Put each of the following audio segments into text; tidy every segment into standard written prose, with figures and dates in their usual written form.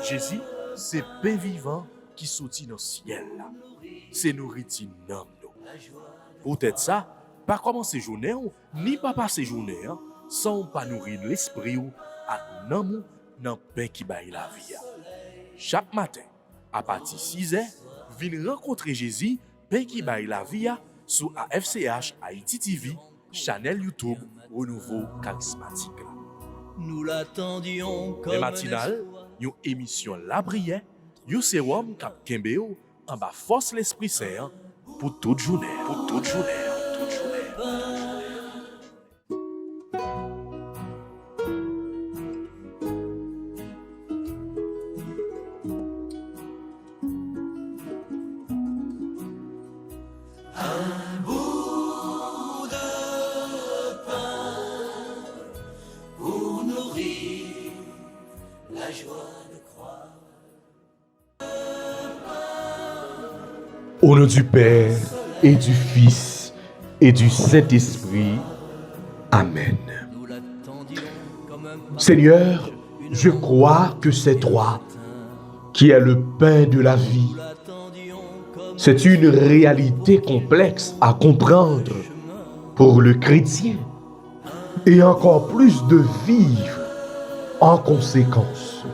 Jésus, c'est pain vivant qui sortit dans le ciel. C'est nourriture nom nous. Peut-être ça, pas commencer journée ni pas passer journée sans pas nourrir l'esprit ou à nan dans pain qui baille la vie. Chaque matin, à partir de 6h, venez rencontrer Jésus, pain qui baille la vie sur AFCH Haïti TV, channel YouTube Renouveau Charismatique. Nous l'attendions comme Le matinal, une émission La Prière, un sérum cap Kembeo en bas force l'Esprit Saint pour toute journée. Pour toute journée. Toute journée. un bout de pain pour nourrir la joie de croire. Au nom du Père et du Fils et du Saint-Esprit. Amen. Nous l'attendions comme un Seigneur, je crois que c'est toi qui es le pain de la vie. C'est une réalité complexe à comprendre pour le chrétien et encore plus de vivre en conséquence.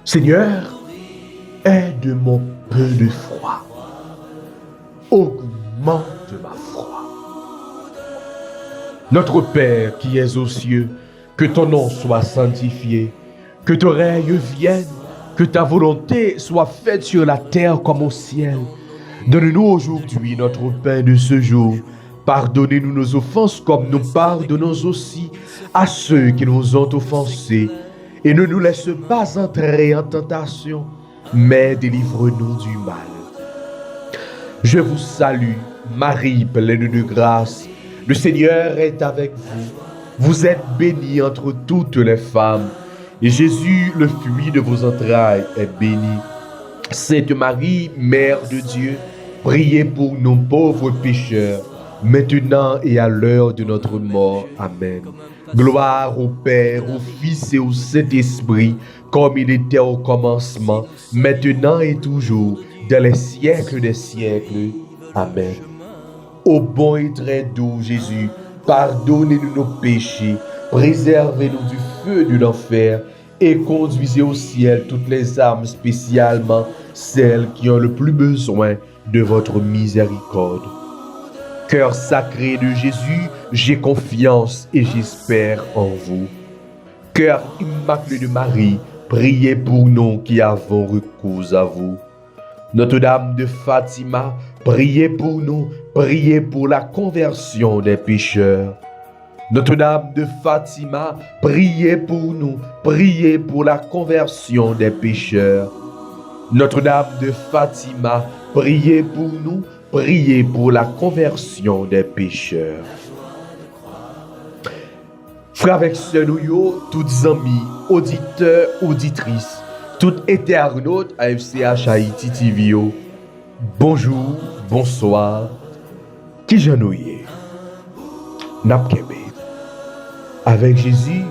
Seigneur, aide mon peu de foi. Augmente ma foi. Notre Père qui es aux cieux, que ton nom soit sanctifié, que ton règne vienne, que ta volonté soit faite sur la terre comme au ciel. Donne-nous aujourd'hui notre pain de ce jour. Pardonnez-nous nos offenses comme nous pardonnons aussi à ceux qui nous ont offensés. Et ne nous laisse pas entrer en tentation, mais délivre-nous du mal. Je vous salue, Marie, pleine de grâce. Le Seigneur est avec vous. Vous êtes bénie entre toutes les femmes. Et Jésus, le fruit de vos entrailles, est béni. Sainte Marie, Mère de Dieu, priez pour nous pauvres pécheurs, maintenant et à l'heure de notre mort. Amen. Gloire au Père, au Fils et au Saint-Esprit, comme il était au commencement, maintenant et toujours, dans les siècles des siècles. Amen. Ô bon et très doux Jésus, pardonnez-nous nos péchés, préservez-nous du feu de l'enfer et conduisez au ciel toutes les âmes, spécialement celles qui ont le plus besoin de votre miséricorde. Cœur sacré de Jésus, j'ai confiance et j'espère en vous. Cœur immaculé de Marie, priez pour nous qui avons recours à vous. Notre-Dame de Fatima, priez pour nous, priez pour la conversion des pécheurs. Notre-Dame de Fatima, priez pour nous, priez pour la conversion des pécheurs. Notre-Dame de Fatima, priez pour nous, priez pour la conversion des pécheurs. Frères avec sœurs, nous, toutes amis, auditeurs, auditrices, tout internaute à FCH Haïti TV, bonjour, bonsoir, qui j'ennuie, Napkembe. Avec Jésus,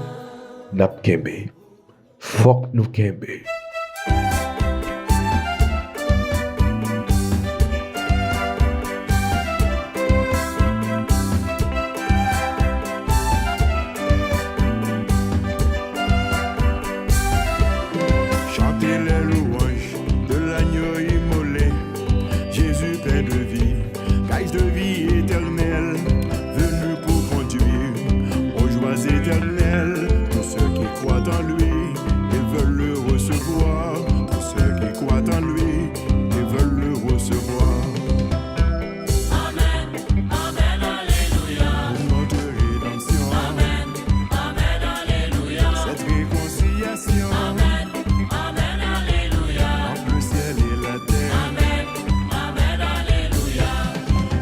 Napkembe. Fok nous kembe. Chantez les louanges de l'agneau immolé, Jésus pain de vie, caisse de vie éternelle, venu pour conduire aux joies éternelles. Tous ceux qui croient en lui et veulent le recevoir, tous ceux qui croient en lui et veulent le recevoir. Amen, Amen, Alléluia. Pour notre rédemption, Amen, Amen, Alléluia. cette réconciliation Amen, Amen, Alléluia. entre le ciel et la terre. Amen, Amen, Alléluia.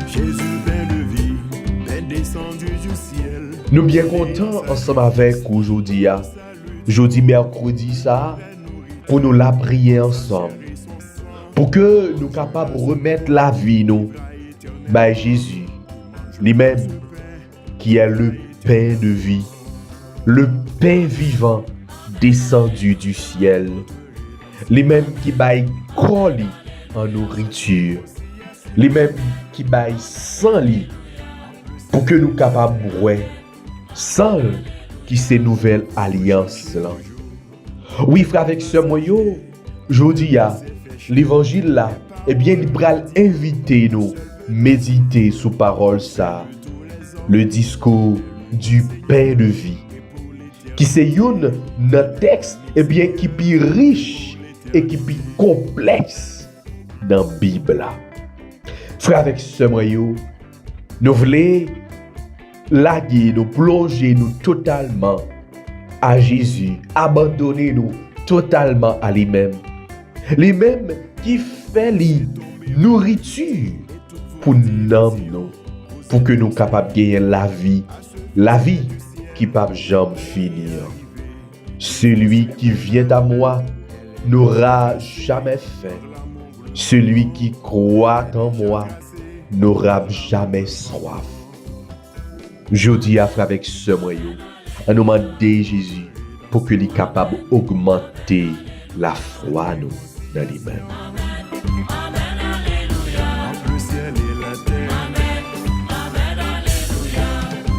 Jésus pain de vie, pain descendu du ciel. Nous bien contents ensemble avec aujourd'hui, jeudi mercredi ça, pour nous la prier ensemble. Pour que nous capables de remettre la vie nous, by Jésus, lui-même, qui est le pain de vie. le pain vivant descendu du ciel, les mêmes qui baillent corps li en nourriture, les mêmes qui baillent sang li pour que nous capables boire sang qui c'est nouvelle alliance là. Oui frère avec ce moyo, jodi a l'évangile là, eh bien il pral inviter nous méditer sous parole ça, le discours du pain de vie. Qui c'est une notre texte eh bien qui plus riche et qui plus complexe dans la Bible là. Frère avec ce moyo, nous voulons laguer, nous plonger nous totalement à Jésus, abandonner nous totalement à lui-même. Lui-même qui fait la nourriture pour nous, pour que nous soyons capables de gagner la vie qui ne peut jamais finir. Celui qui vient à moi n'aura jamais faim. Celui qui croit en moi n'aura jamais soif. Je dis à frère avec ce moyen, à nous demander Jésus pour qu'il soit capable d'augmenter la foi nous dans lui-même. Le ciel et la terre.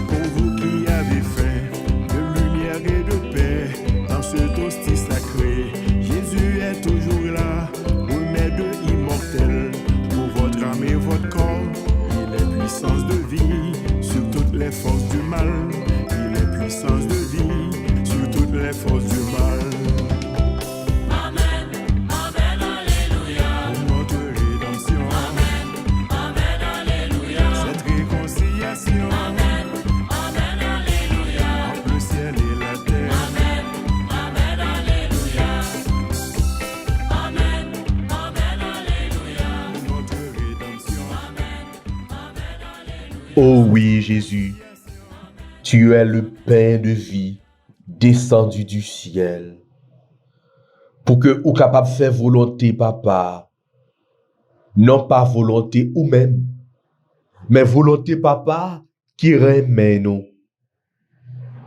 Pour vous qui avez faim de lumière et de paix, dans ce hostie sacré, Jésus est toujours là, remède immortel pour votre âme et votre corps. Il est puissance de vie sur toutes les forces du mal. Il est puissance de vie sur toutes les forces du mal. Pour notre rédemption, cette réconciliation, entre le ciel et la terre. Pour notre rédemption. Oh oui, Jésus, tu es le pain de vie descendu du ciel pour que ou capable de faire volonté, papa, non pas volonté ou même, mais volonté, papa, qui remet nous.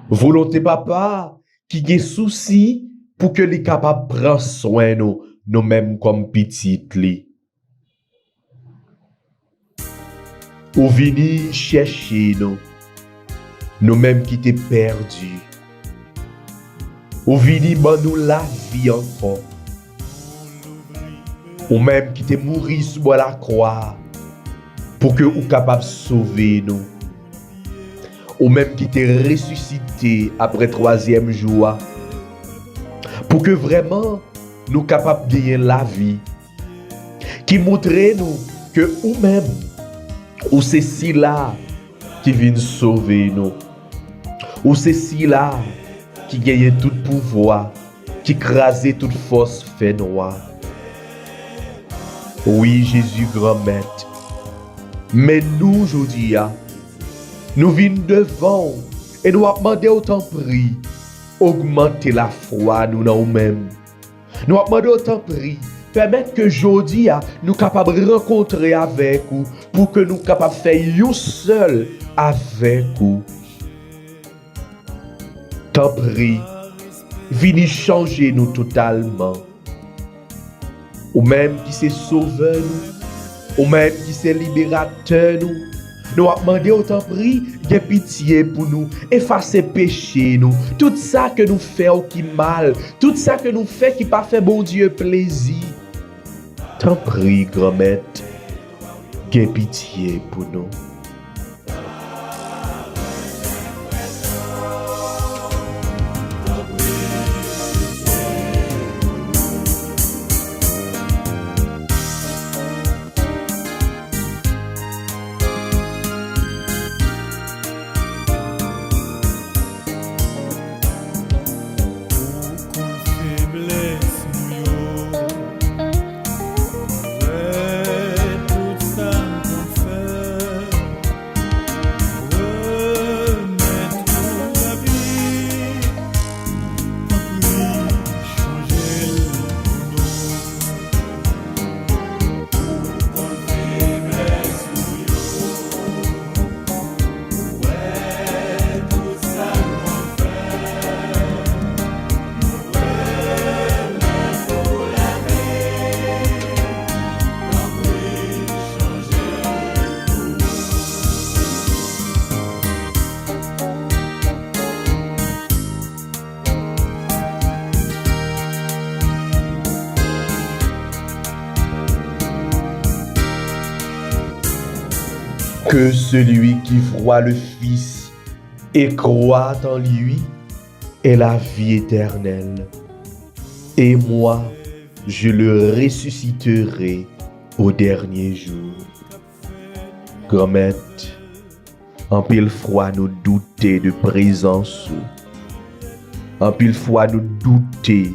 Volonté, papa, qui a souci pour que les capables prendre soin nous, nous-mêmes comme petites li. Ou vini chercher nous-mêmes qui t'es perdus. Ou vini ban nous la vie encore. Ou même qui t'es mouru sur la croix pour que ou capable de sauver nous. Ou même qui t'es ressuscité après 3e jour pour que vraiment nous capables de gagner la vie. Qui montre nous que ou même ou c'est si là qui vient sauver nous. Ou c'est si là qui gagne tout pouvoir, qui crase toute force fait noir. Oui, Jésus grand maître. Mais nous, aujourd'hui, nous venons devant et nous avons demandé autant prix, augmenter la foi nous dans nous-mêmes. Nous avons demandé autant prix, permettre que aujourd'hui, nous sommes capables de rencontrer avec vous pour que nous soyons capables de faire une seul avec vous. Tant prie, venez changer nous totalement. Ou même qui c'est sauveur nous, ou même qui c'est libérateur nous. Nous avons demandé autant prix, de pitié pour nous, effacer péché nous. Tout ça que nous faisons qui mal, tout ça que nous faisons qui pas fait bon Dieu plaisir. Tant prie, grand maître, de pitié pour nous. que celui qui voit le Fils et croit en lui ait la vie éternelle. Et moi, je le ressusciterai au dernier jour. Grand-mère, en pile fois nous douter de présence, en pile fois nous douter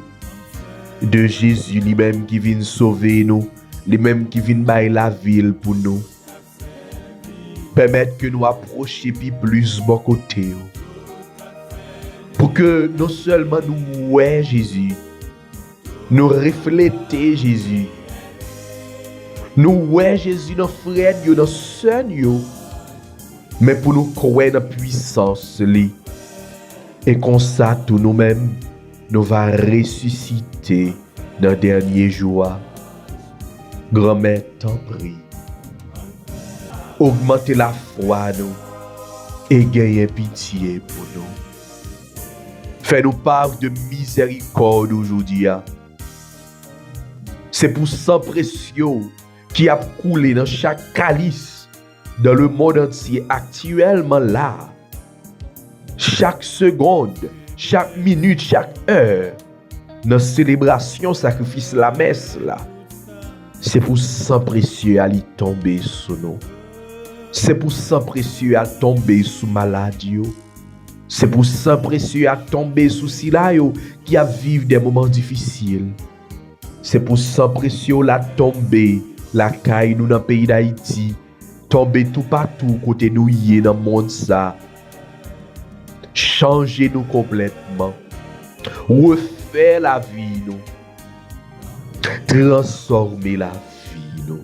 de Jésus lui-même qui vient sauver nous, lui-même qui vient bailler la ville pour nous. Permettre que nous approchions plus bon côté. Pour que non seulement nous voyons Jésus, nous refléter Jésus. Nous voyons Jésus dans frère, dans sœur, mais pour nous croire dans la puissance. Et comme ça, tout nous-mêmes, nous va ressusciter dans le dernier jour. Grand-mère, t'en prie. Augmentez la foi, nous, et gagnez pitié pour nous. Fais-nous part de miséricorde aujourd'hui. C'est pour sang précieux qui a coulé dans chaque calice dans le monde entier actuellement là. Chaque seconde, chaque minute, chaque heure, dans la célébration, sacrifice, la messe là. C'est pour sang précieux à y tomber sur nous. C'est pour sang précieux à tomber sous maladie. C'est pour sang précieux à tomber sous ceux qui a vivre des moments difficiles. C'est pour sang précieux à tomber la caille nous dans le pays d'Haïti. Tomber tout partout côté nous y dans le monde ça. Changer nous complètement. Refaire la vie nous. Transformer la vie nous.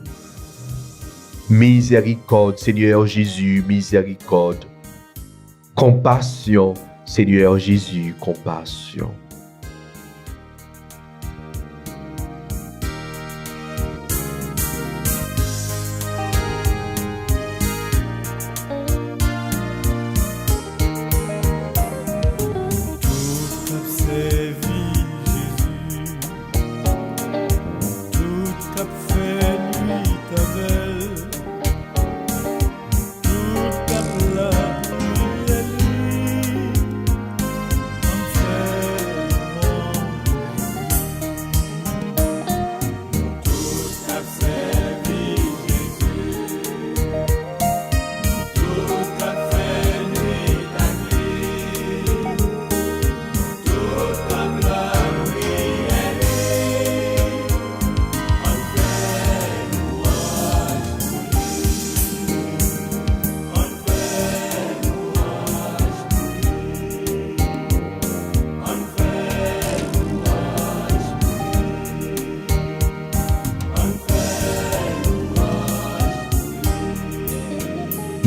Miséricorde, Seigneur Jésus, miséricorde. Compassion, Seigneur Jésus, compassion.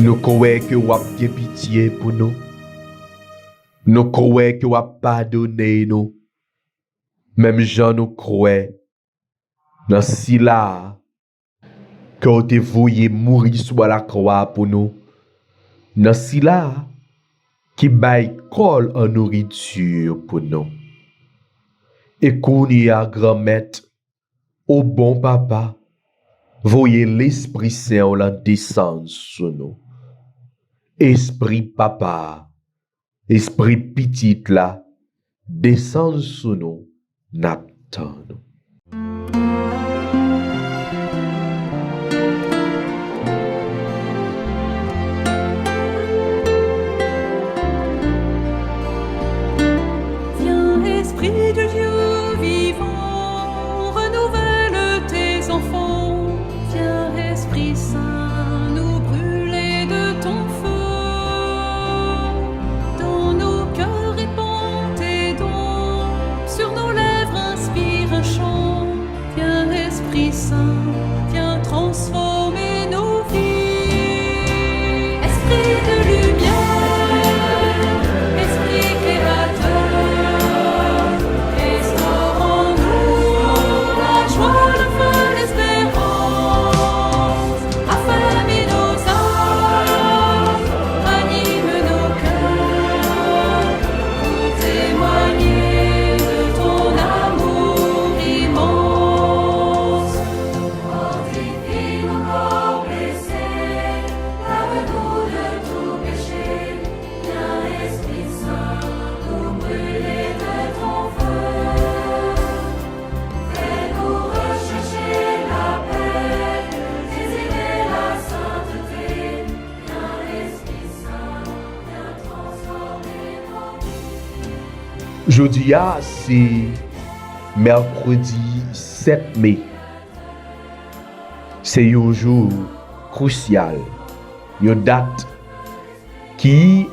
Nous croyons que vous avez pitié pour nous. Nous croyons que vous avez pardonné nous. Même Jean nous croit. Dans si là, que vous avez voulu mourir sur la croix pour nous. Dans si là, qui baille col en nourriture pour nous. Et qu'on y a grand-mère, au bon papa, voyez l'Esprit Saint la descendre sur nous. Esprit papa, esprit petit là, descend sur nous, n'attend nous. Viens, Esprit de Dieu vivant, renouvelle tes enfants. Viens, Esprit Saint, nous brûler de ton feu. Dans nos cœurs répands tes dons, sur nos lèvres inspire un chant. Viens, Esprit Saint, viens transformer nos vies. Esprit de lumière, Esprit créateur, Esprit Jeudi, c'est mercredi 7 mai. C'est un jour crucial. Une date qui,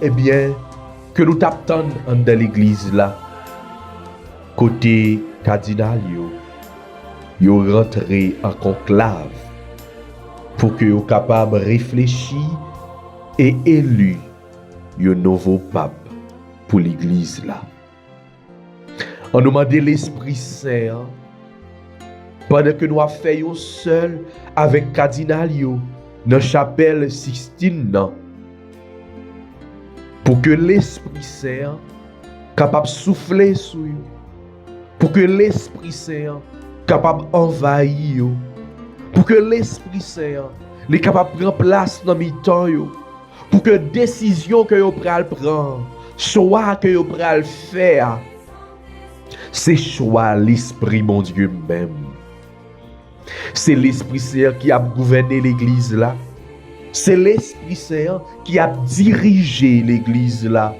que nous t'attendons dans l'église là. Côté cardinal, yo rentré en conclave pour que yo capable réfléchir et élu un nouveau pape pour l'église là. On nous demande l'Esprit Saint pendant que nous avons fait seul avec cardinal dans la chapelle Sixtine pour que l'Esprit Saint capable de souffler sur eux, pour que l'Esprit Saint capable d'envahir, pour que l'Esprit Saint est capable de prendre place dans le temps, pour que décision que vous prenez prendre, choix que vous prenez faire, c'est choix l'Esprit mon Dieu même. C'est l'Esprit Saint qui a gouverné l'église là. C'est l'Esprit Saint qui a dirigé l'église là.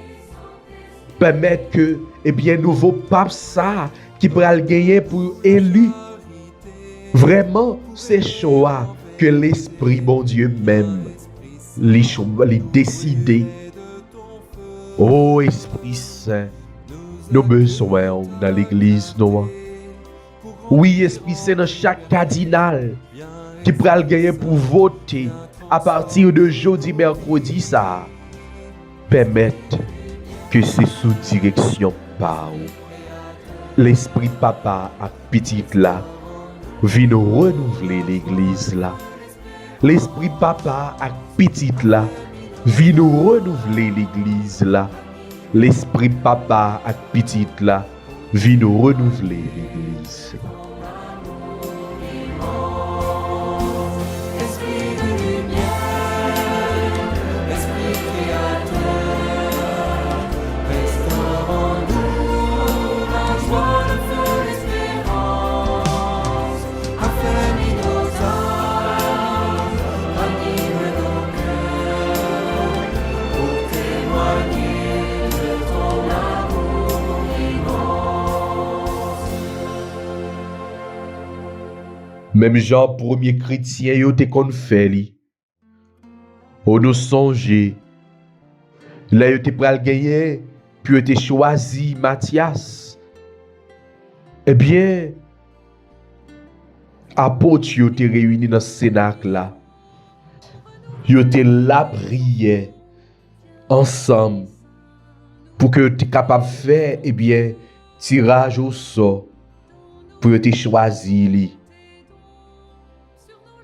Permettre que, nouveau pape ça, qui pourra le gagner pour élu. Vraiment, c'est choix que l'Esprit bon Dieu même les décider. Oh Esprit Saint, nous besoin dans l'église nous. Oui, Esprit Saint dans chaque cardinal qui pourra le gagner pour voter à partir de jeudi, mercredi ça. Permettre que c'est sous direction par l'Esprit Papa à petite là vient renouveler l'église là. L'Esprit Papa à petite là vient renouveler l'église là. L'Esprit Papa à petite là vient renouveler l'église. Même Jean, premier chrétien, yo te kon fait li. On nous songe. Là, yo te pral gagner, puis yo te choisi Matthias. Apôtres yo te réunis dans ce cénacle là. Yo te la prière ensemble pour que tu es capable de faire tirage au sort pour que tu choisir li.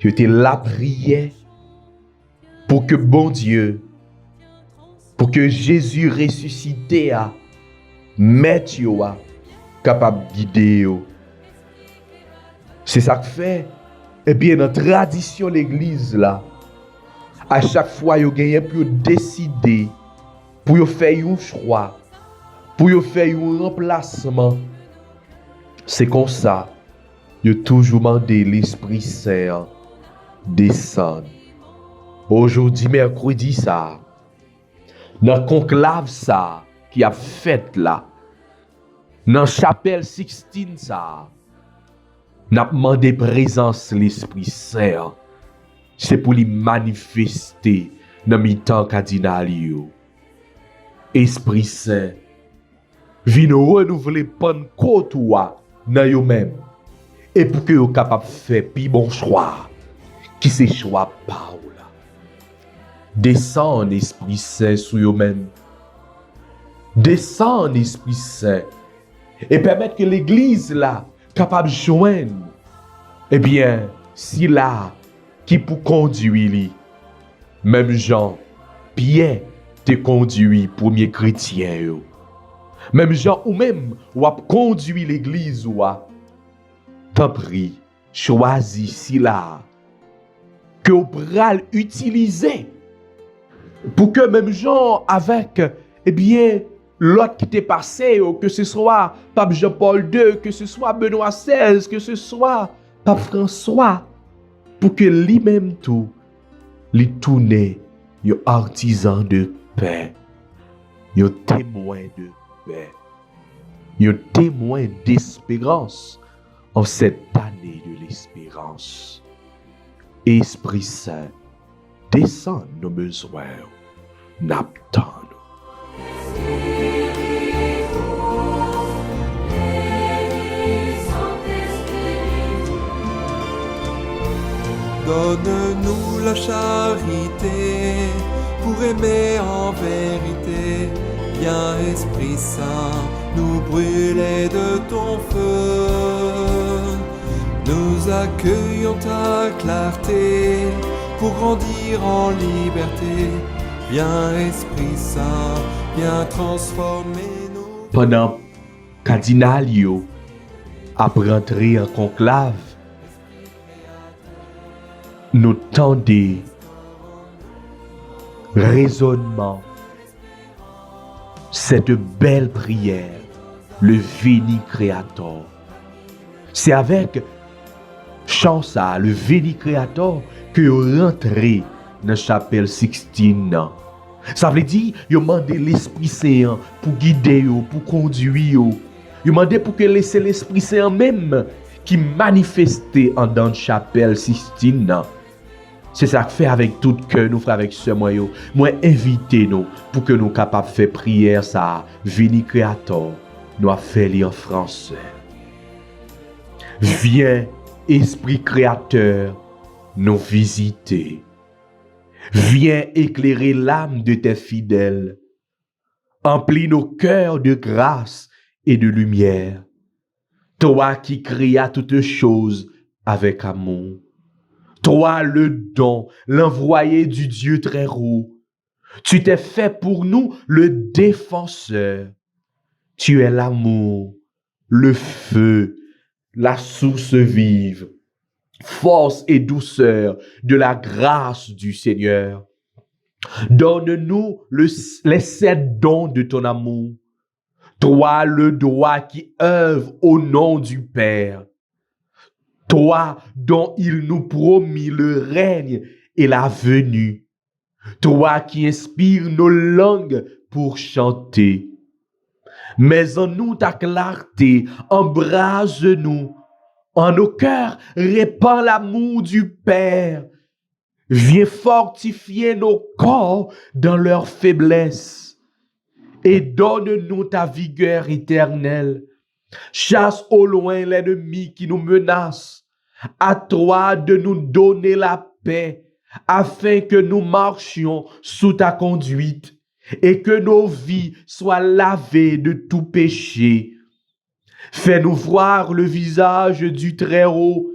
Yo te la prière pour que bon Dieu, pour que Jésus ressuscité a mettre yo a capable de guider yo. C'est ça que fait dans la tradition de l'église là, à chaque fois yo gagne pour décider, pour faire un choix, pour faire un remplacement. C'est comme ça, yo toujours demandé l'Esprit Saint descendre. Aujourd'hui mercredi ça, dans le conclave ça qui a fait là, dans la chapelle Sixtine ça, n'a demandé présence l'Esprit Saint. C'est pour lui manifester dans le temps cardinal yo. Esprit Saint, vient renouveler Pentecôte dans yo même. Et pour que yo capable faire pi bon choix, qui c'est choix par là. Descend Esprit Saint sur yo même. Descend Esprit Saint et permettre que l'église là capable de joindre, si là, qui pour conduire lui, même Jean, Pierre te conduit premier chrétien yo. Même Jean ou même ou a conduit l'église ou a, t'en prie, choisis si là, que vous pral utiliser, pour que même Jean avec, l'autre qui t'est passé, que ce soit Pape Jean-Paul II, que ce soit Benoît XVI, que ce soit Pape François, pour que lui-même tout, lui tourne, un artisan de paix, un témoin de paix. un témoin d'espérance en cette année de l'espérance. Esprit Saint, descend nos besoins, n'attend. Donne-nous la charité pour aimer en vérité. Viens Esprit Saint, nous brûler de ton feu. Nous accueillons ta clarté pour grandir en liberté. Viens Esprit Saint, viens transformer nos... Pendant cardinal yo après entrer en conclave, nous tendez raisonnement cette belle prière, le Veni Creator. C'est avec chant ça, le Veni Creator, que vous rentrez dans la chapelle Sixtine. Ça veut dire, vous demandez l'Esprit Saint pour guider, pour conduire. Vous demandez pour que laisser l'Esprit Saint même qui manifeste en dans la chapelle Sixtine. C'est ça que fait avec tout cœur, nous frères avec ce moyen. Moi, invitez-nous pour que nous capables de faire prière, ça, Veni Creator, nous a fait en français. Viens, Esprit Créateur, nous visiter. Viens éclairer l'âme de tes fidèles. Emplis nos cœurs de grâce et de lumière. Toi qui créas toutes choses avec amour. Toi le don, l'envoyé du Dieu très haut. Tu t'es fait pour nous le défenseur. Tu es l'amour, le feu, la source vive, force et douceur de la grâce du Seigneur. Donne-nous les 7 dons de ton amour. Toi le doigt qui œuvre au nom du Père. Toi dont il nous promit le règne et la venue. Toi qui inspires nos langues pour chanter. Mais en nous ta clarté, embrase-nous. En nos cœurs, répand l'amour du Père. Viens fortifier nos corps dans leur faiblesse. Et donne-nous ta vigueur éternelle. Chasse au loin l'ennemi qui nous menace. À toi de nous donner la paix, afin que nous marchions sous ta conduite et que nos vies soient lavées de tout péché. Fais-nous voir le visage du Très-Haut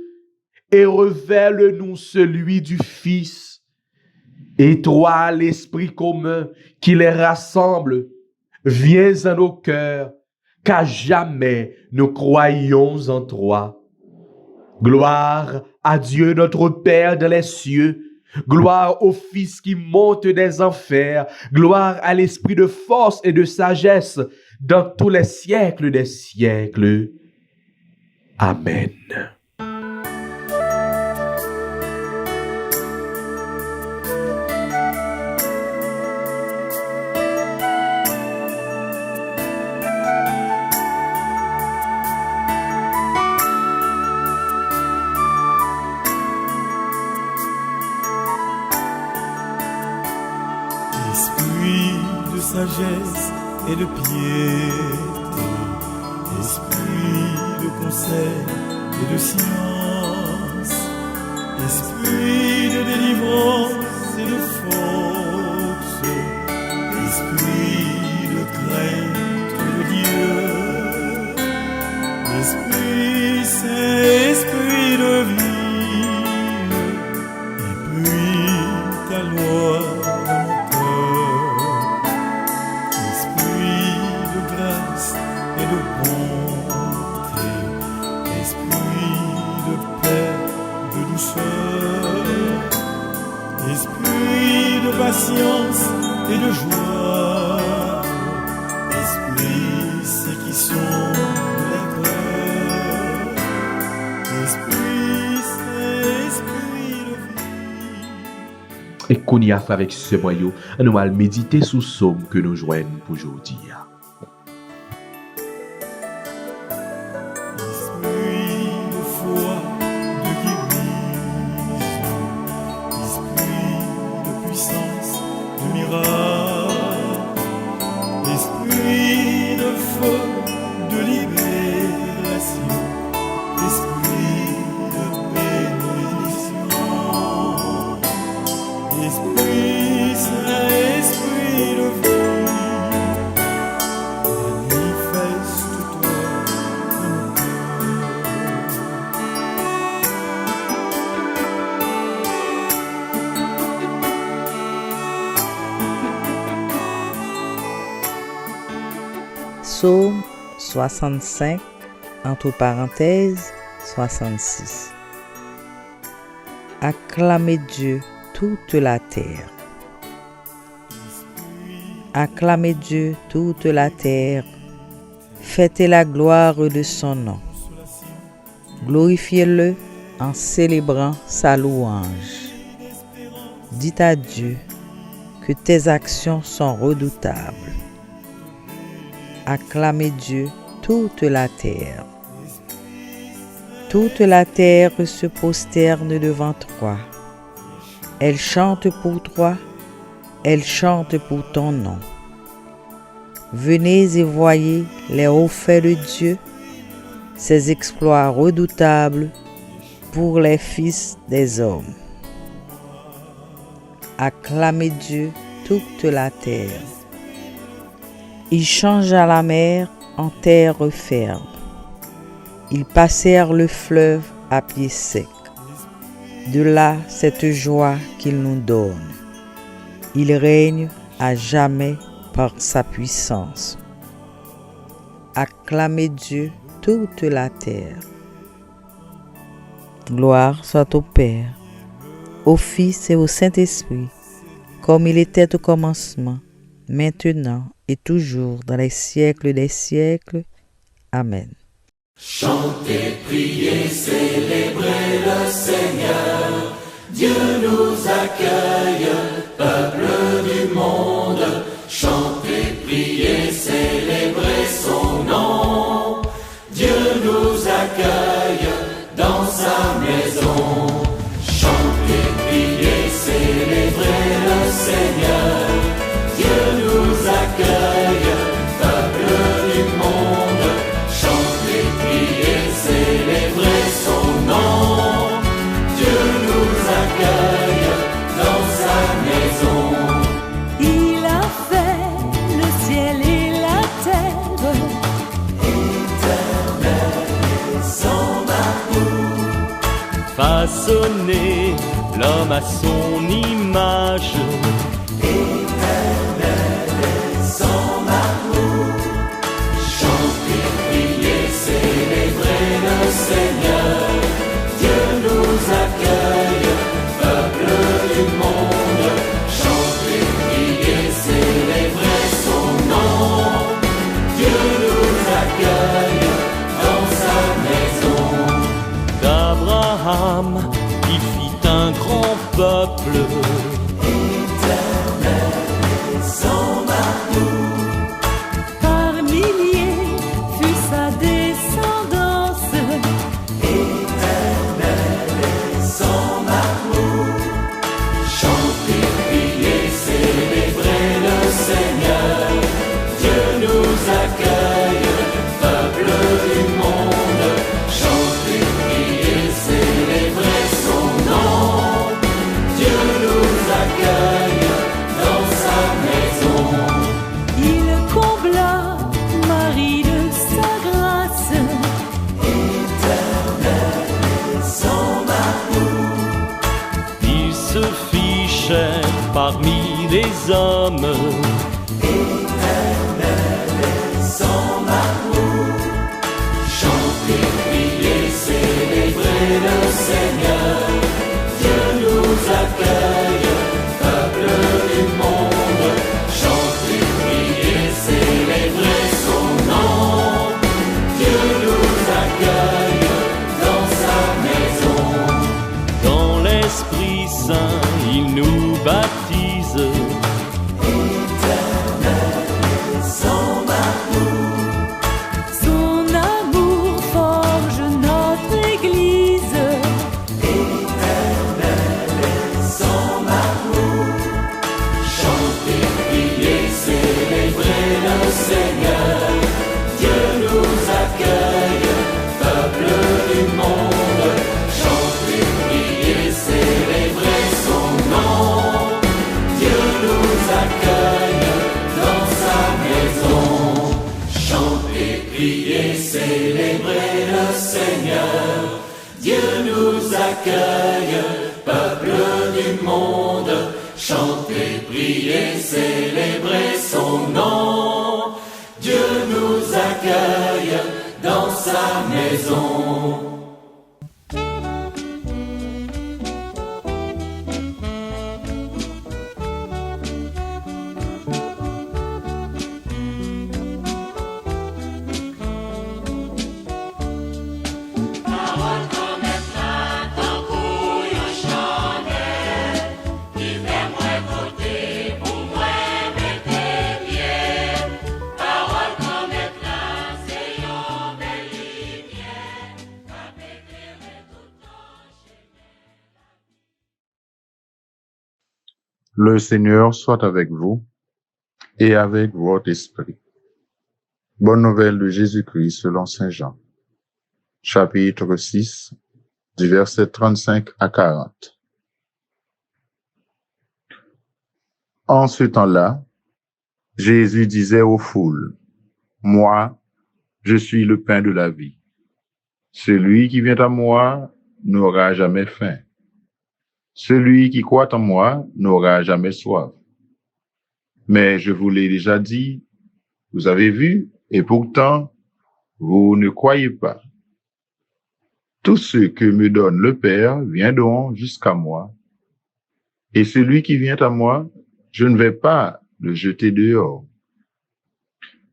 et révèle-nous celui du Fils. Et toi, l'Esprit commun qui les rassemble, viens à nos cœurs, qu'à jamais nous croyons en toi. Gloire à Dieu notre Père dans les cieux, gloire au Fils qui monte des enfers, gloire à l'Esprit de force et de sagesse dans tous les siècles des siècles. Amen. Esprit de sagesse et de piété, esprit de conseil et de science, esprit de délivrance et de force, esprit de crainte de Dieu, Esprit Saint, esprit de vie, et puis ta loi. Esprit de patience et de joie, esprit c'est qui sont les cœurs, esprit c'est esprit de vie. Et qu'on y a fait avec ce moyen, nous allons méditer sous somme que nous joignons pour aujourd'hui. Psaume 65, entre parenthèses, 66. Acclamez Dieu, toute la terre. Acclamez Dieu, toute la terre. Fêtez la gloire de son nom. Glorifiez-le en célébrant sa louange. Dites à Dieu que tes actions sont redoutables. Acclamez Dieu, toute la terre. Toute la terre se prosterne devant toi. Elle chante pour toi, elle chante pour ton nom. Venez et voyez les hauts faits de Dieu, ses exploits redoutables pour les fils des hommes. Acclamez Dieu, toute la terre. Il changea la mer en terre ferme. Ils passèrent le fleuve à pied sec. De là cette joie qu'il nous donne. Il règne à jamais par sa puissance. Acclamez Dieu, toute la terre. Gloire soit au Père, au Fils et au Saint-Esprit, comme il était au commencement, maintenant et toujours dans les siècles des siècles. Amen. Chantez, priez, célébrez le Seigneur. Dieu nous accueille, peuple du monde. Chantez, priez, célébrez son nom. Dieu nous accueille dans sa maison. Chantez, priez, célébrez le Seigneur. Dieu nous accueille, peuple du monde. Chantez, priez, célébrez son nom. Dieu nous accueille dans sa maison. Il a fait le ciel et la terre. Éternel est son amour. Façonner l'homme à son image. Éternel est son amour. Chantez, priez, célébrez le Seigneur. Dieu nous accueille, peuple du monde. Chantez, priez, célébrez son nom. Dieu nous accueille dans sa maison. D'Abraham, il fit un grand peuple. Éternel est son amour. Par milliers fut sa descendance. Éternel est son amour. Chantez, priez, célébrez le Seigneur. Dieu nous accueille, peuple du monde. Chantez, priez, célébrez son nom. Dieu nous accueille dans sa maison. Il combla Marie de sa grâce. Éternel est son amour. Il se fit chair parmi les hommes. Éternel est son amour. Chantez, priez, célébrez le Seigneur. Dieu nous accueille, peuple du monde. Chantez, priez, célébrez son nom. Dieu nous accueille dans sa maison. Dans l'Esprit Saint, il nous baptise. Éternel est son amour. Son amour forge notre Église. Éternel est son amour. Chantez, priez, célébrez le Seigneur. Dieu nous accueille, peuple du monde. Chantez, priez, célébrez son nom. Dieu nous accueille dans sa maison. Chantez, priez, célébrez le Seigneur. Dieu nous accueille, peuple du monde. Chantez, priez, célébrez son nom. Dieu nous accueille dans sa maison. Le Seigneur soit avec vous et avec votre esprit. Bonne nouvelle de Jésus-Christ selon Saint Jean. Chapitre 6, du verset 35 à 40. En ce temps-là, Jésus disait aux foules, « Moi, je suis le pain de la vie. Celui qui vient à moi n'aura jamais faim. Celui qui croit en moi n'aura jamais soif. Mais je vous l'ai déjà dit, vous avez vu, et pourtant, vous ne croyez pas. Tout ce que me donne le Père viendront jusqu'à moi, et celui qui vient à moi, je ne vais pas le jeter dehors.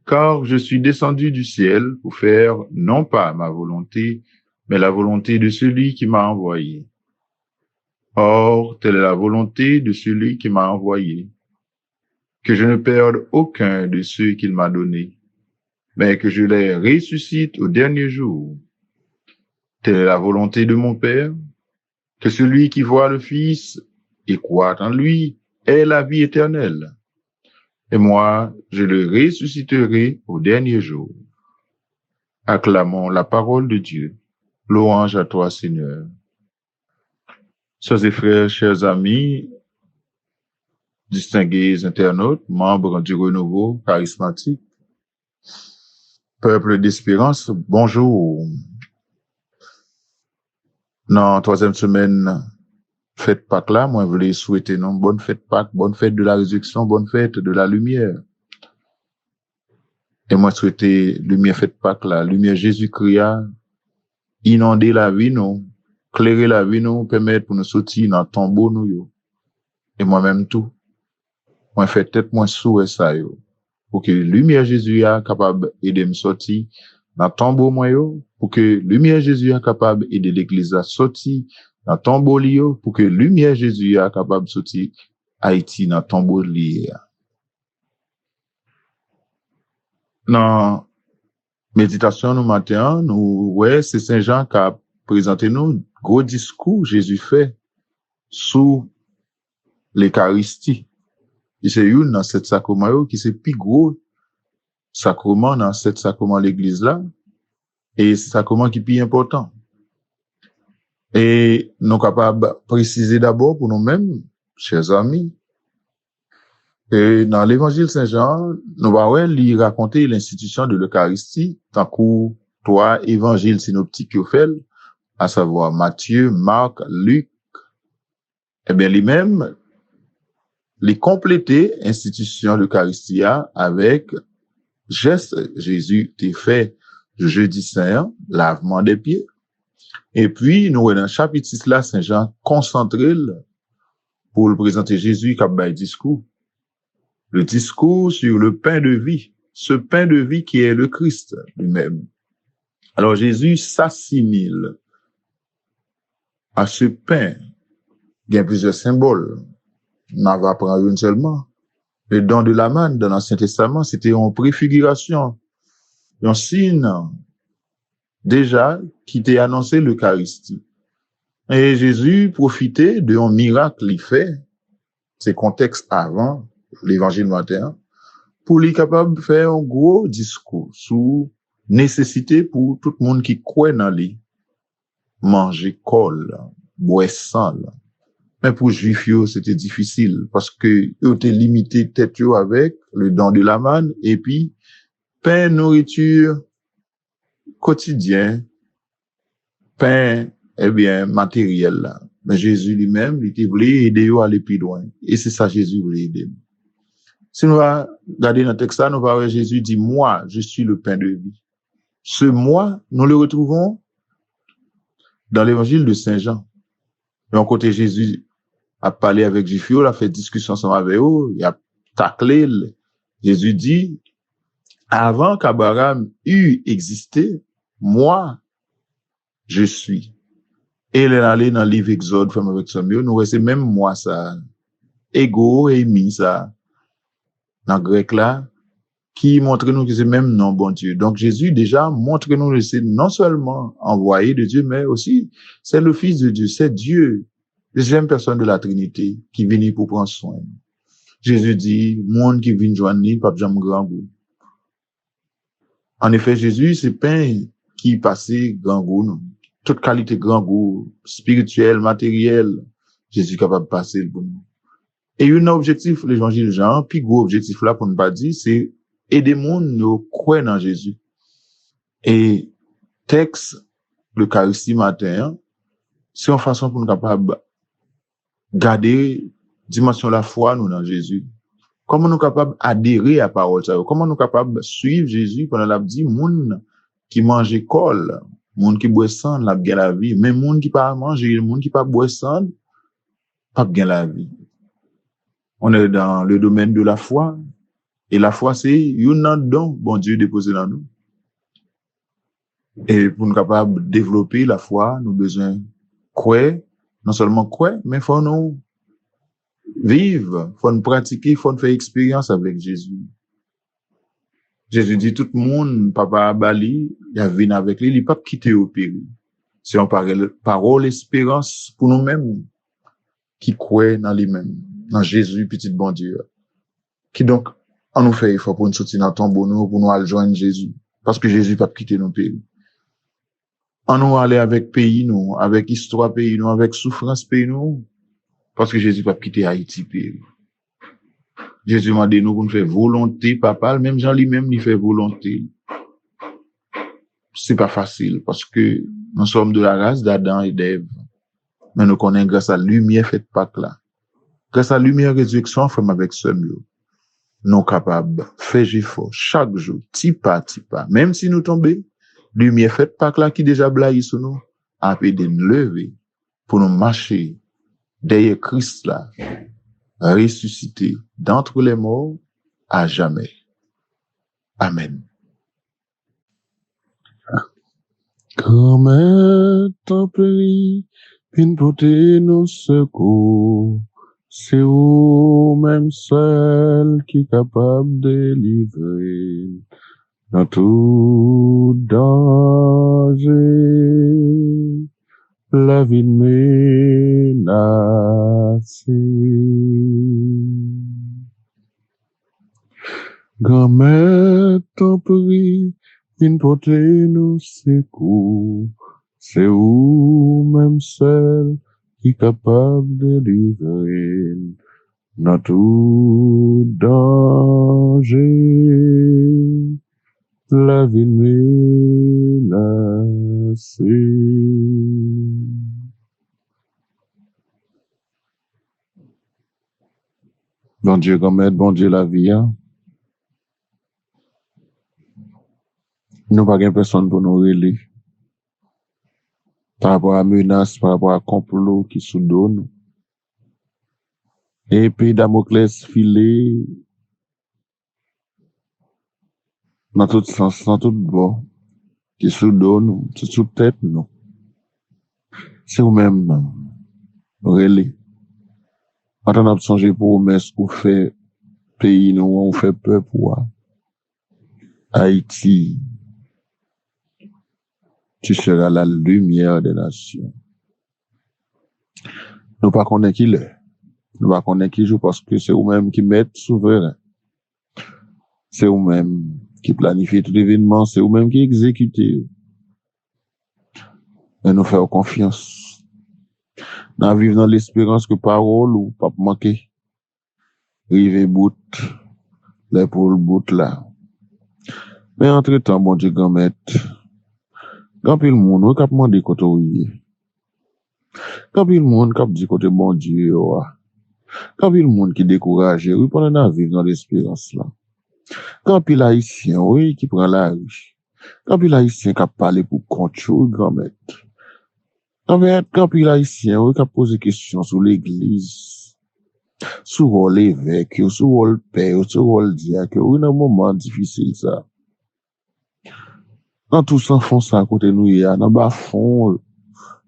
Car je suis descendu du ciel pour faire non pas ma volonté, mais la volonté de celui qui m'a envoyé. Or, telle est la volonté de celui qui m'a envoyé, que je ne perde aucun de ceux qu'il m'a donnés, mais que je les ressuscite au dernier jour. Telle est la volonté de mon Père, que celui qui voit le Fils et croit en lui ait la vie éternelle. Et moi, je le ressusciterai au dernier jour. Acclamons la parole de Dieu. Louange à toi, Seigneur. Sœurs et frères, chers amis, distingués internautes, membres du renouveau charismatique, peuple d'espérance, bonjour. Dans la troisième semaine, fête Pâques là, moi, je voulais souhaiter une bonne fête Pâques, bonne fête de la résurrection, bonne fête de la lumière. Et moi, souhaiter lumière fête Pâques là, lumière Jésus-Christ, inonder la vie, nous. Clairer la vie nous, permettre pour nous sortir dans le tombeau nous yo. Et moi-même tout. Moi fait tête moi souhait ça yo. Pour que lumière Jésus a capable aider me sortir dans le tombeau moi yo, pour que lumière Jésus a capable aider l'église à sortir dans le tombeau li yo, pour que lumière Jésus a capable sortir Haïti dans le tombeau li. Dans méditation nous matin, nous ouais, c'est Saint Jean qui a présenté nous gros discours Jésus fait sous l'Eucharistie. Et c'est une dans cette sacrement qui c'est plus gros sacrement dans cette sacrement l'église là et c'est sacrement qui est plus important. Et nous capables préciser d'abord pour nous-mêmes, chers amis, et dans l'évangile Saint-Jean, nous allons lui raconter l'institution de l'Eucharistie tant que trois évangiles synoptiques qu'il fait, à savoir Matthieu, Marc, Luc, eh bien, lui-même, les compléter institution de l'Eucharistie avec geste Jésus t'est fait jeudi saint, lavement des pieds. Et puis, nous, dans le chapitre 6 là, Saint Jean concentré pour le présenter Jésus qui a fait discours. Le discours sur le pain de vie. Ce pain de vie qui est le Christ lui-même. Alors, Jésus s'assimile à ce pain. Il y a plusieurs symboles. On va prendre une seulement. Le don de la manne dans l'Ancien Testament, c'était une préfiguration, un signe déjà qui était annoncé l'Eucharistie. Et Jésus profitait d'un miracle qu'il fait, c'est contexte avant l'évangile matin, pour lui capable de faire un gros discours sur nécessité pour tout le monde qui croit dans lui, manger col, boire sang. Mais pour juifs, c'était difficile parce que ils étaient limités tête avec le don de la manne et puis pain, nourriture quotidien, pain, eh bien, matériel là. Mais Jésus lui-même, il voulait aider à aller plus loin. Et c'est ça Jésus voulait aider. Si nous va regarder dans le texte là, nous va voir Jésus dit, moi, je suis le pain de vie. Ce moi, nous le retrouvons dans l'évangile de Saint Jean. Et en côté Jésus a parlé avec Juifs, il a fait discussion ensemble avec eux, il a taclé. Jésus dit, avant qu'Abraham eût existé, moi, je suis. Et il est allé dans le livre Exode, femme avec son mieux, nous restons même moi ça. Ego et mi ça. Dans le grec là, qui montre nous que c'est même non bon Dieu. Donc Jésus déjà montre nous que c'est non seulement envoyé de Dieu, mais aussi c'est le Fils de Dieu, c'est Dieu, deuxième personne de la Trinité, qui vient pour prendre soin. Jésus dit, monde qui vient joindre ni pas jamais grand goût. En effet, Jésus, c'est pain qui passait grand goût, non? Toute qualité grand goût, spirituel, matériel, Jésus est capable de passer pour nous. Et un objectif, l'évangile Jean, puis gros objectif là, pour ne pas dire, c'est aider les gens à croire dans Jésus. Et texte, l'Eucharistie matin, c'est une façon pour nous capable garder dimension la foi nous dans Jésus. Comment nous capable adhérer à la parole ça? Comment nous capable suivre Jésus pendant la dit moun qui mange col, moun qui boit sang la bien la vie, mais moun qui pas manger, moun qui pas boire sang pas bien la vie. On est dans le domaine de la foi et la foi c'est un don bon Dieu déposé dans nous. Et pour nous capable de développer la foi, nous besoin croire, non seulement croire, mais faut nous vivre, faut nous pratiquer, faut nous faire expérience avec Jésus. Jésus dit tout le monde, papa Bali, il a venu avec lui, il pas quitter au péril. C'est une parole espérance pour nous-mêmes qui croient dans lui-même, dans Jésus, petit bon Dieu. Qui donc, on nous fait effort pour nous sortir dans ton bonheur, pour nous aller joindre Jésus. Parce que Jésus pas quitter nos pays. On nous aller avec pays, nous, avec histoire pays, nous, avec souffrance pays, nous. Parce que Jésus pas quitter Haïti pays. Jésus m'a dit nous pour nous faire volonté, papa, même Jean lui-même, il fait volonté. C'est pas facile parce que nous sommes de la race d'Adam et d'Ève. Mais nous connaissons grâce à la lumière faite Pâques là. Grâce à la lumière résurrection, frère avec ce mieux. Nous capables, faire effort chaque jour, petit pas, même si nous tombons, lumière faite Pâques là qui déjà blaye sur nous, a pu de nous lever pour nous marcher derrière Christ là, ressuscité d'entre les morts à jamais. Amen. Grand-mère tempérie, pin porter nos secours, c'est vous même seul qui est capable de délivrer dans tout danger. La vie menacée. Grand-mère tempérie, une portée nous secours, c'est vous même seul qui est capable de livrer dans tout danger. La vie menacée. Bon Dieu, grand-mère, bon Dieu la vie, hein? Nous pas de personne pour nous relayer. Par rapport à menace, par rapport à complot qui sous donne. Et puis Damoclès filé dans tout sens, dans tout bord, qui sous donne, qui sous tête, non. C'est vous-même, relayer. En train de songer pour vous, ou fait pays, nous, on fait peur pour Haïti. Tu seras la lumière des nations. Nous pas connaître qui l'est. Nous pas connaître qui joue parce que c'est vous-même qui mettez souverain. C'est vous-même qui planifiez tout événement. C'est vous-même qui exécutez. Et nous faisons confiance. Nous vivons dans l'espérance que parole ou pas manquer. Rive bout. L'épaule bout là. Mais entre temps, bon Dieu, grand-mère, quand il monde qui demandé côté oui. Quand il monde qui dit côté bon Dieu, quand il monde qui découragé, oui, pendant à vivre dans l'espérance là. Quand il haïtien, oui, qui prend la rue. Quand il haïtien qui a parlé pour contrôle grand-mère. Quand il haïtien qui a posé question sur l'église, sur rôle l'évêque, sur rôle père, sur rôle diacre, oui, dans un moment difficile ça. Quand tous enfants ça à côté nous, il y a dans bas fond,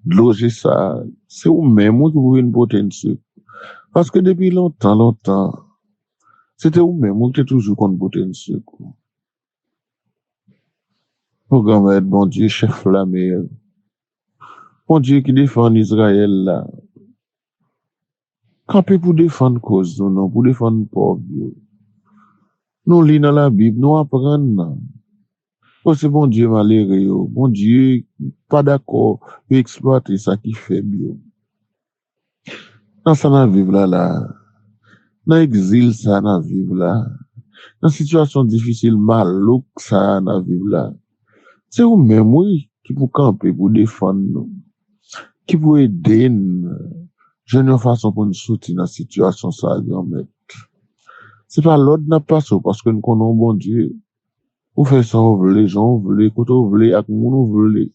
loger ça, c'est ou même qui pouvez une potentiel. Parce que depuis longtemps, c'était ou même qui était toujours contre potentiel. Oh, grand-mère, bon Dieu, chef la mer. Bon Dieu qui défend Israël là. Camper pour défendre cause, non, pour défendre pauvre. Nous lisons dans la Bible, nous apprenons. Oh, c'est bon Dieu malheureux, bon Dieu, pas d'accord, il exploite ça qui fait bien. Dans ça, on vivre là. Dans l'exil, ça, on vivre là. Dans situation difficile, malouk, ça, on vivre là. C'est vous-même, oui, qui pour camper, pour défendre nous, qui pour aider nous. Je n'ai façon pour nous soutenir dans la situation, ça, grand-mère. C'est pas l'autre n'a pas ça, parce que nous connaissons bon Dieu. Vous faites ça, vous voulez, les gens, vous voulez, quand vous voulez, avec nous, vous voulez.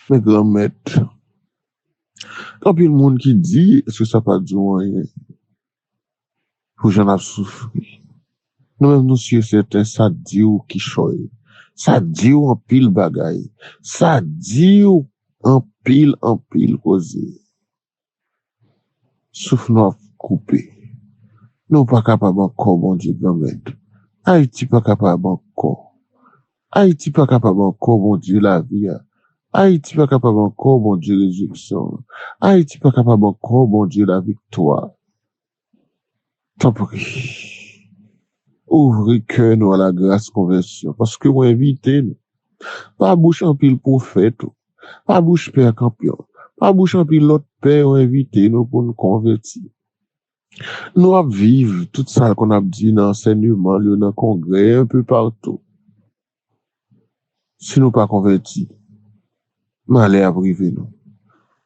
Mais grand-mère, quand il y a le monde qui dit, est-ce que ça pas dit rien? Pour j'en ai souffert. Nous-mêmes, nous sommes certains, ça dit ou qui choye. Ça dit ou en pile bagaille. Ça dit ou en pile causé. Souffle nous coupé. Nous pas capable encore, bon Dieu, grand-mère. Haïti pas capable encore. Haïti pas capable encore, bon Dieu, la vie. Haïti pas capable encore, bon Dieu, résurrection. Haïti pas capable encore, bon Dieu, la victoire. Tant pis. Ouvrez cœur nous à la grâce conversion. Parce que vous invitez nous. Pas bouche en pile prophète. Pas bouche père campion. Pas bouche en pile l'autre père ou invité nous pour nous convertir. Nous avons vivre tout ça qu'on a dit dans l'enseignement, dans le congrès, un peu partout. Si nous pas convertis, malheur à priver nous.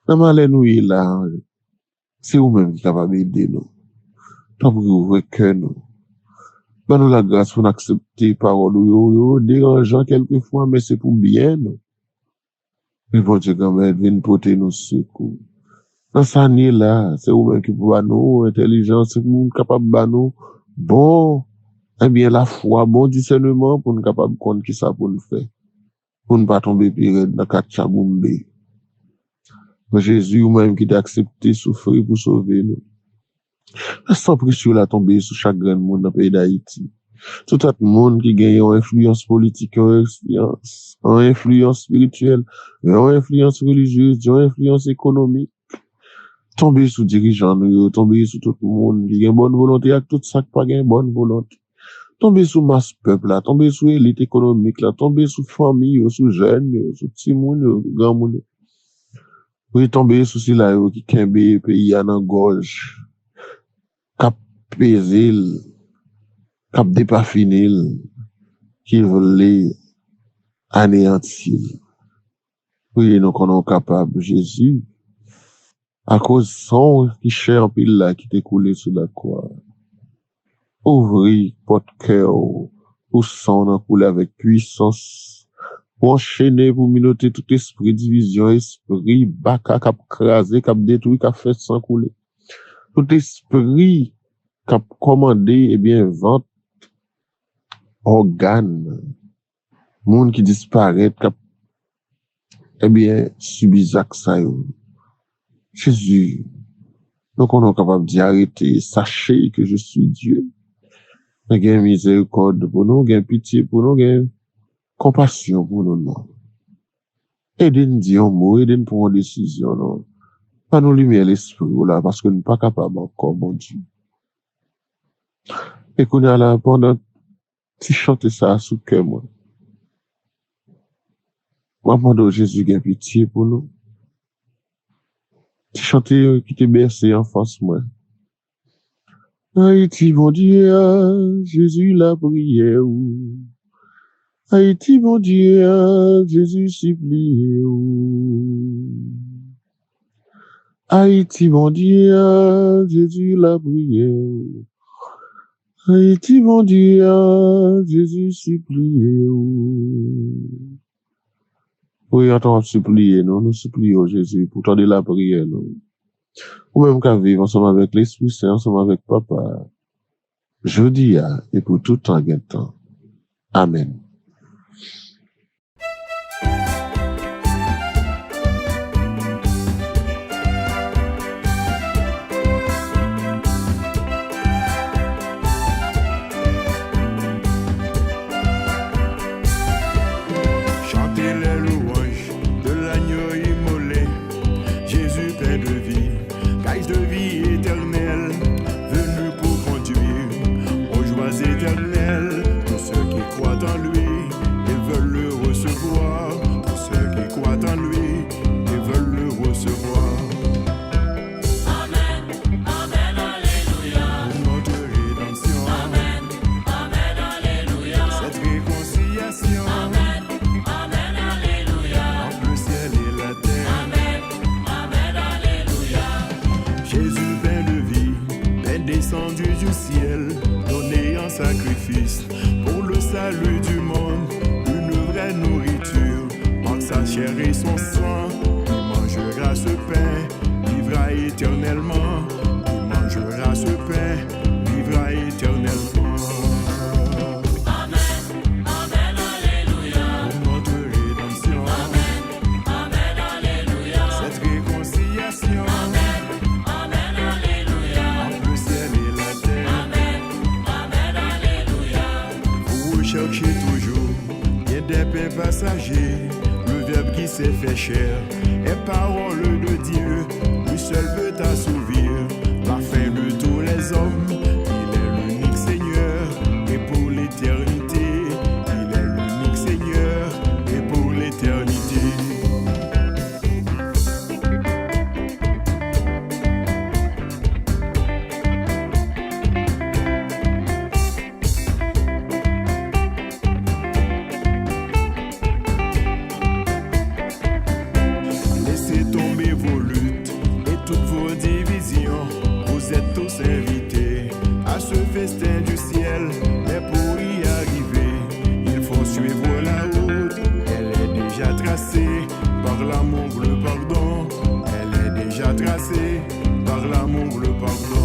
Dans malheur nous est là, c'est vous-même qui capable d'aider nous. Tant pour ouvrir cœur nous. Ben nous la grâce pour accepter parole yo dérangeant quelquefois, mais c'est pour bien nous. Mais bon Dieu, quand même, viens porter nos secours. Dans cette année-là, c'est vous-même qui pouvez nous, intelligence, c'est vous capable de nous, bon, eh bien, la foi, bon discernement, pour nous capable de comprendre qui ça pour nous faire. Pour ne pas tomber pire dans quatre chaboumbe. Jésus, vous-même qui t'a accepté souffrir pour sauver nous. Sans pression la tomber sur chaque grand monde dans le pays d'Haïti. Tout le monde qui gagne une influence politique, une influence spirituelle, une influence religieuse, une influence économique. Tomber sous dirigeants, tomber sous tout le monde qui a une bonne volonté, avec tout ça qui pas une bonne volonté. Tomber sous masse peuple là, tomber sous élite économique là, tomber sous famille, sous jeunes, sous petits monde, grand monde. Oui, tomber sous ces là qui kembe pays à nan gorge. Cap pézil, cap dépafinil, qui veulent anéantir. Oui, nous sommes capables, Jésus, à cause son qui cher en pile là, qui t'est coulé sur la croix. Ouvrir votre cœur, pour son en couler avec puissance, pour enchaîner, pour minoter tout esprit division, esprit baka, cap crasé, cap détruit, cap fait sans couler. Tout esprit cap commandé, eh bien, vente, organe, monde qui disparaît, cap, eh bien, subit ça yo. Jésus, nous sommes capables d'y arrêter, sachez que je suis Dieu. Gain miséricorde pour nous, gain pitié pour nous, gain compassion pour nous, non. Aidez-nous dire un mot, aidez-nous pour une décision, non. Pas nous lumière l'esprit, là, parce que nous ne sommes pas capables encore, mon Dieu. Et qu'on a là, pendant, si chanter ça sous cœur, moi. Moi, pendant Jésus, gain pitié pour nous. Si chanter, qui t'est bercé en face, moi. Haïti, mon Dieu, Jésus la prière. Haïti, mon Dieu, Jésus supplie. Haïti, mon Dieu, Jésus la prière. Haïti, mon Dieu, Jésus supplie. Oui, attends, supplier, nous supplions Jésus pour tendre la prière, nous. Ou même qu'à vivre ensemble avec l'Esprit Saint, ensemble avec Papa. Je dis et pour tout temps, temps. Amen. Chantez les louanges de l'agneau immolé, Jésus Père de vie, caisse de vie éternelle, venu pour conduire aux joies éternelles. Tous ceux qui croient en lui, ils veulent le recevoir. Tous ceux qui croient en lui, ils veulent le recevoir. Amen, Amen, Alléluia. Pour notre rédemption, Amen, Amen, Alléluia. cette réconciliation Amen, Amen, Alléluia. entre le ciel et la terre. Amen, Amen, Alléluia. Jésus, Père de vie, Père descendu du ciel, donné en sacrifice pour le salut du monde, une vraie nourriture, par sa chair et son sang. Qui mangera ce pain, vivra éternellement. Qui mangera ce pain, vivra éternellement. Amen, Amen, Alléluia. Pour notre rédemption, Amen, Amen, Alléluia. cette réconciliation Amen, Amen, Alléluia. entre le ciel et la terre. Amen, Amen, Alléluia. Vous recherchez toujours bien des pains passagers, le verbe qui s'est fait chair est parole de Dieu, lui seul peut assouvir la faim de tous les hommes. Il est l'unique Seigneur et pour l'éternité, il est l'unique Seigneur et pour l'éternité. Laissez tomber vos luttes et toutes vos divisions. Vous êtes tous invités à ce festin du ciel. Mais pour y arriver, il faut suivre la route. Elle est déjà tracée par l'amour, le pardon. Elle est déjà tracée par l'amour, le pardon.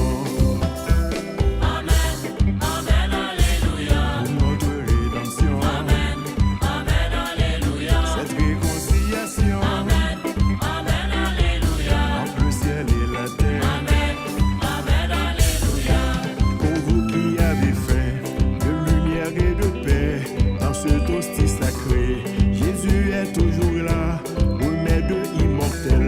Amen, Amen, Alléluia. Pour notre rédemption, Amen, Amen, Alléluia. cette réconciliation Amen, Amen, Alléluia. entre le ciel et la terre. Amen, Amen, Alléluia. Pour vous qui avez faim de lumière et de paix, dans ce hostie sacré, Jésus est toujours là, remède immortel.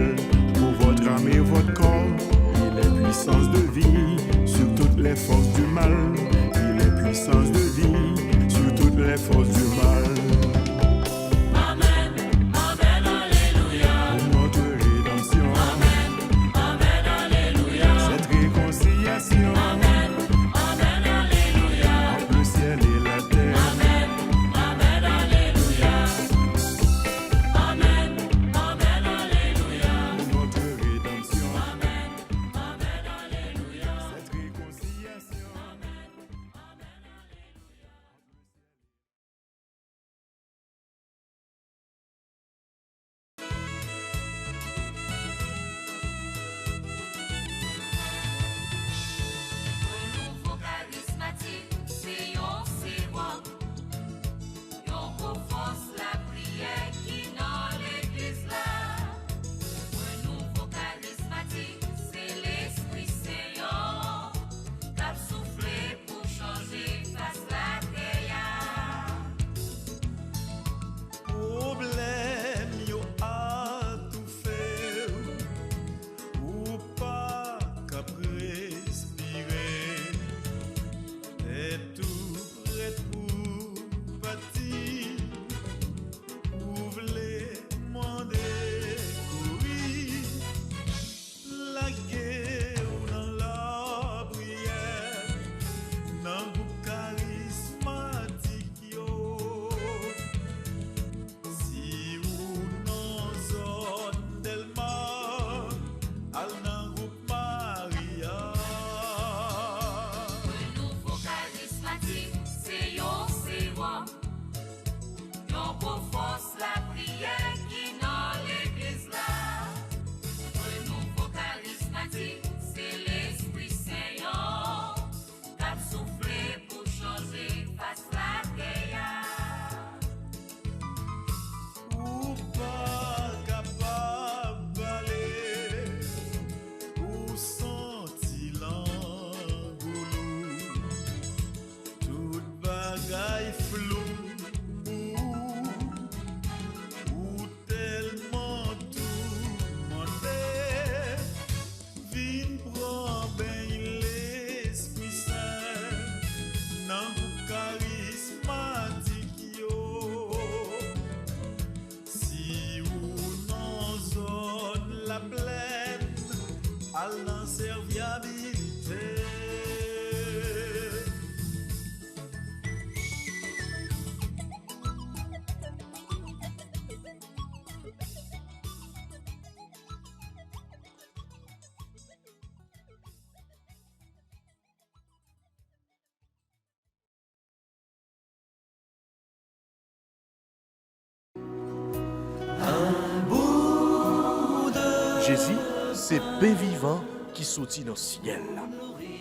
Jésus, c'est pain vivant qui sortit dans le ciel.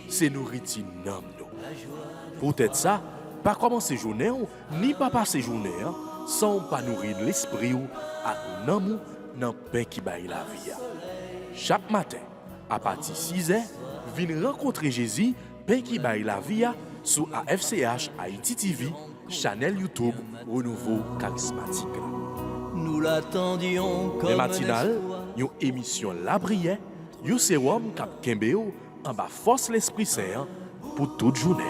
C'est nourriture nam nous. Peut-être ça, pas commencer journée ni pas passer journée sans pas nourrir l'esprit ou avec nam dans pain qui baille la vie. Chaque matin, à partir de 6h, viens rencontrer Jésus, pain qui baille la vie sur AFCH Haïti TV, channel YouTube Renouveau Charismatique. Nous l'attendions comme Les matinales, une émission La Prière, un sérum cap Kembeo en bas force l'Esprit Saint pour toute journée.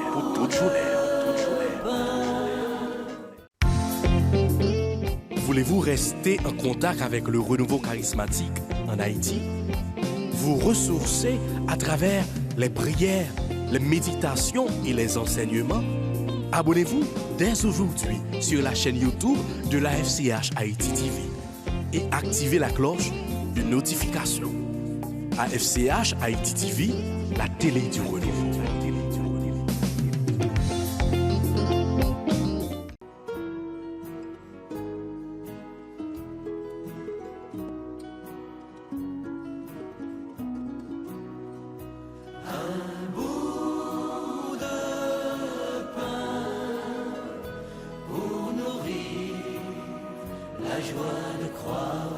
Voulez-vous rester en contact avec le renouveau charismatique en Haïti? Vous ressourcer à travers les prières, les méditations et les enseignements? Abonnez-vous dès aujourd'hui sur la chaîne YouTube de la FCH Haïti TV et activez la cloche de notification. AFCH Haïti TV, la télé du renouveau. La joie de croire.